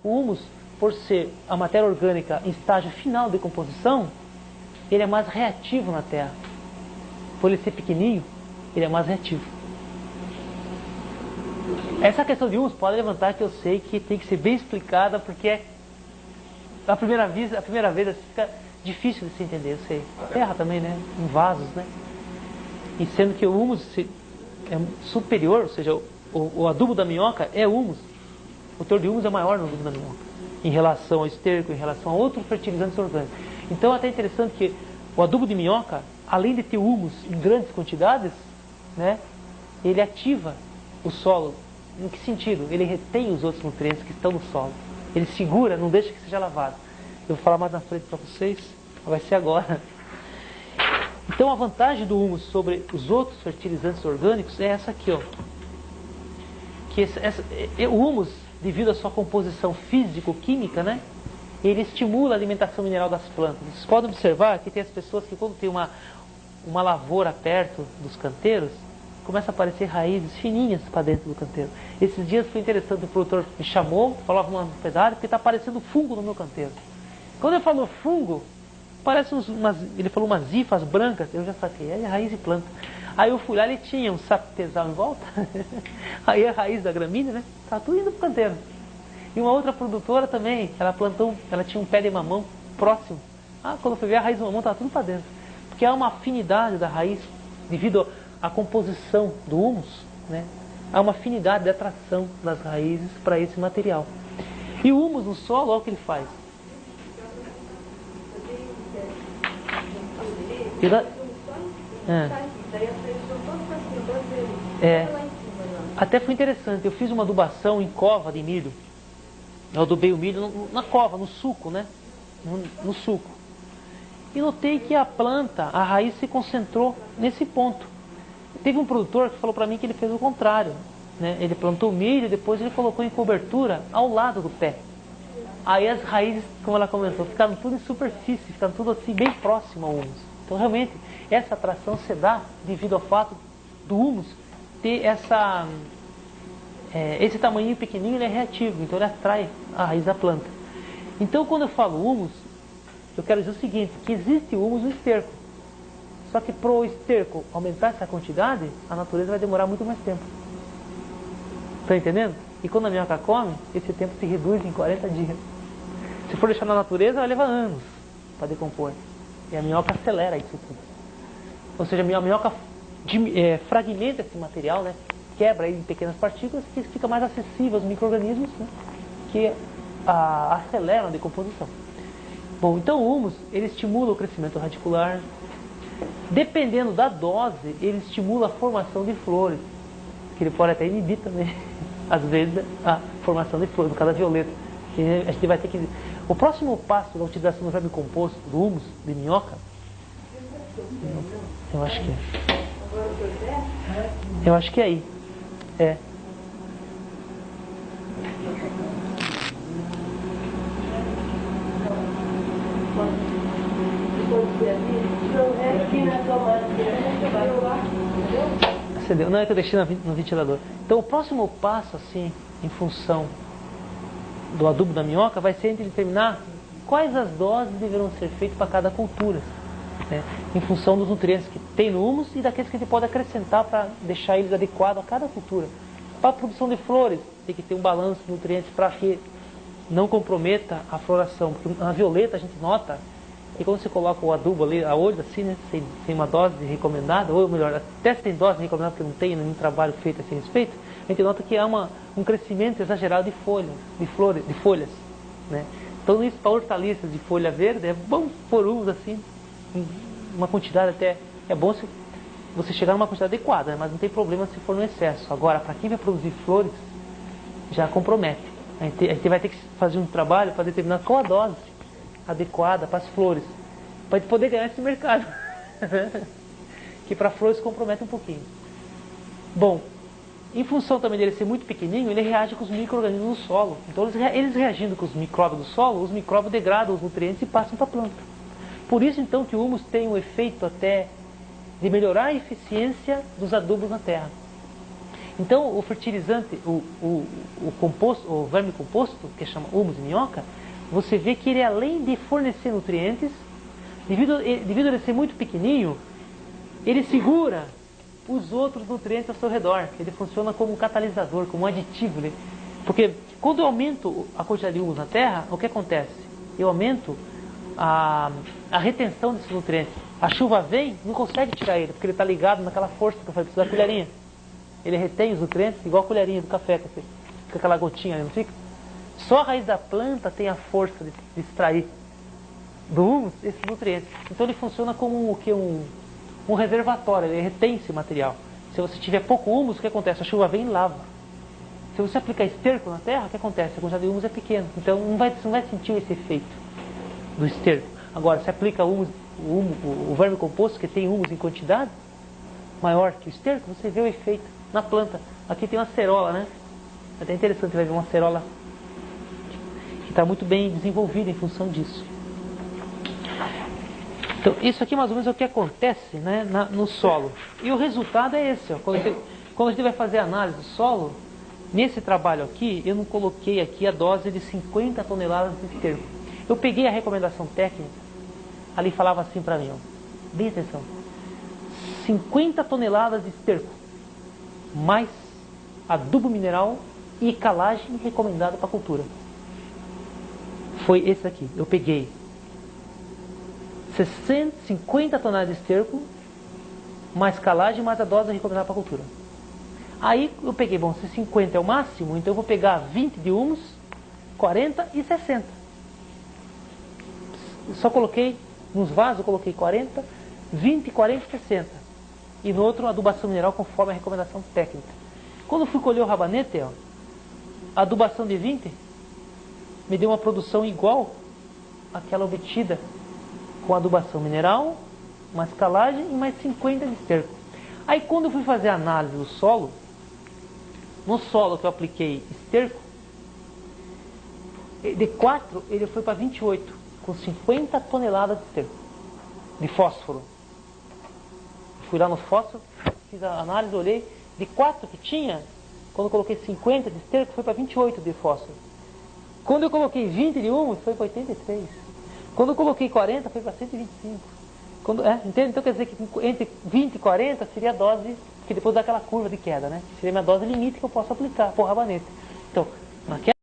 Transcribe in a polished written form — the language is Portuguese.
O humus, por ser a matéria orgânica em estágio final de decomposição, ele é mais reativo na terra. Por ele ser pequenininho, ele é mais reativo. Essa questão de humus pode levantar, que eu sei que tem que ser bem explicada, porque a primeira vez assim, fica difícil de se entender, eu sei. Terra também, né? Em vasos, né? E sendo que o humus é superior, ou seja, o adubo da minhoca é humus. O teor de humus é maior no adubo da minhoca, em relação ao esterco, em relação a outros fertilizantes orgânicos. Então é até interessante que o adubo de minhoca, além de ter humus em grandes quantidades, né, ele ativa o solo. Em que sentido? Ele retém os outros nutrientes que estão no solo. Ele segura, não deixa que seja lavado. Eu vou falar mais na frente para vocês, vai ser agora. Então a vantagem do humus sobre os outros fertilizantes orgânicos é essa aqui, ó. Que o humus, devido à sua composição físico-química, né, ele estimula a alimentação mineral das plantas. Vocês podem observar que tem as pessoas que, quando tem uma lavoura perto dos canteiros, começa a aparecer raízes fininhas para dentro do canteiro. Esses dias foi interessante, o produtor me chamou, falava uma propriedade, porque está aparecendo fungo no meu canteiro. Quando ele falou fungo, parece ele falou umas hifas brancas, eu já saquei, é raiz de planta. Aí eu fui lá, ele tinha um sapezal em volta, aí a raiz da gramínea, né, estava tudo indo para o canteiro. E uma outra produtora também, ela tinha um pé de mamão próximo. Quando eu fui ver, a raiz do mamão estava tudo para dentro. Porque há uma afinidade da raiz, devido à composição do humus, né? Há uma afinidade de atração das raízes para esse material. E o humus no solo, olha o que ele faz. Até foi interessante, eu fiz uma adubação em cova de milho. Eu adubei o milho na cova, no suco, né? No suco. E notei que a planta, a raiz se concentrou nesse ponto. Teve um produtor que falou para mim que ele fez o contrário, né? Ele plantou milho e depois ele colocou em cobertura ao lado do pé. Aí as raízes, como ela comentou, ficaram tudo em superfície, ficaram tudo assim bem próximo ao humus. Então realmente essa atração se dá devido ao fato do humus ter esse tamanho pequenininho, ele é reativo, então ele atrai a raiz da planta. Então quando eu falo humus, eu quero dizer o seguinte, que existe humus no esterco. Só que para o esterco aumentar essa quantidade, a natureza vai demorar muito mais tempo. Estão entendendo? E quando a minhoca come, esse tempo se reduz em 40 dias. Se for deixar na natureza, vai levar anos para decompor. E a minhoca acelera isso tudo. Ou seja, a minhoca fragmenta esse material, né? Quebra ele em pequenas partículas, que fica mais acessível aos micro-organismos, né, que aceleram a decomposição. Bom, então o humus, ele estimula o crescimento radicular. Dependendo da dose, ele estimula a formação de flores, que ele pode até inibir também, às vezes, a formação de flores, no caso da violeta. E a gente vai ter que... O próximo passo da utilização do vermicomposto, do humus, de minhoca, eu acho que é. Eu acho que é aí. Acendeu. Não, é que eu deixei no ventilador. Então o próximo passo, assim, em função do adubo da minhoca, vai ser determinar quais as doses deverão ser feitas para cada cultura, né? Em função dos nutrientes que tem no humus e daqueles que a gente pode acrescentar para deixar eles adequados a cada cultura. Para a produção de flores, tem que ter um balanço de nutrientes para que não comprometa a floração. Porque na violeta a gente nota que quando você coloca o adubo ali a olho, assim, né, sem uma dose recomendada, ou melhor, até se tem dose recomendada, porque não tem nenhum trabalho feito a esse respeito, a gente nota que há um crescimento exagerado de folhas, né? Então isso para hortaliças de folha verde é bom por humus assim, uma quantidade até, é bom se você chegar numa quantidade adequada, né? Mas não tem problema se for no excesso. Agora, para quem vai produzir flores, já compromete. A gente vai ter que fazer um trabalho para determinar qual a dose adequada para as flores, para poder ganhar esse mercado. Que para flores compromete um pouquinho. Bom, em função também dele ser muito pequenininho, ele reage com os micro-organismos do solo. Então eles reagindo com os micróbios do solo, os micróbios degradam os nutrientes e passam para a planta. Por isso então que o humus tem um efeito até de melhorar a eficiência dos adubos na terra. Então, o fertilizante, o composto, o verme composto, que chama humus de minhoca, você vê que ele, além de fornecer nutrientes, devido a ele ser muito pequenininho, ele segura os outros nutrientes ao seu redor. Ele funciona como um catalisador, como um aditivo, né? Porque quando eu aumento a quantidade de humus na terra, o que acontece? Eu aumento a retenção desses nutrientes. A chuva vem, não consegue tirar ele, porque ele está ligado naquela força que eu falei, precisa da colherinha. Ele retém os nutrientes igual a colherinha do café, que fica aquela gotinha ali, não fica? Só a raiz da planta tem a força de extrair do humus esses nutrientes. Então ele funciona como um reservatório, ele retém esse material. Se você tiver pouco humus, o que acontece? A chuva vem e lava. Se você aplicar esterco na terra, o que acontece? A quantidade de humus é pequena. Então você não vai sentir esse efeito do esterco. Agora, se aplica o verme composto, que tem humus em quantidade maior que o esterco, você vê o efeito na planta. Aqui tem uma acerola, né? É até interessante, você vai ver uma acerola que está muito bem desenvolvida em função disso. Então, isso aqui mais ou menos é o que acontece, né, no solo. E o resultado é esse. Ó. Quando a gente vai fazer a análise do solo, nesse trabalho aqui, eu não coloquei aqui a dose de 50 toneladas de esterco. Eu peguei a recomendação técnica, ali falava assim para mim, ó, bem atenção, 50 toneladas de esterco, mais adubo mineral e calagem recomendada para a cultura. Foi esse aqui. Eu peguei 50 toneladas de esterco, mais calagem, mais a dose recomendada para a cultura. Aí eu peguei, bom, se 50 é o máximo, então eu vou pegar 20 de humus, 40 e 60. Só coloquei, nos vasos eu coloquei 40, 20, 40 e 60. E no outro, adubação mineral conforme a recomendação técnica. Quando eu fui colher o rabanete, ó, a adubação de 20 me deu uma produção igual àquela obtida com adubação mineral, mais calagem e mais 50 de esterco. Aí quando eu fui fazer a análise do solo, no solo que eu apliquei esterco, de 4 ele foi para 28, com 50 toneladas de esterco, de fósforo. Fui lá no fósforo, fiz a análise, olhei, de 4 que tinha, quando eu coloquei 50 de esterco, foi para 28 de fósforo. Quando eu coloquei 20 de humus, foi para 83. Quando eu coloquei 40, foi para 125. Entende? Então quer dizer que entre 20 e 40 seria a dose, que depois dá aquela curva de queda, né? Seria a minha dose limite que eu posso aplicar por rabanete. Então, naquela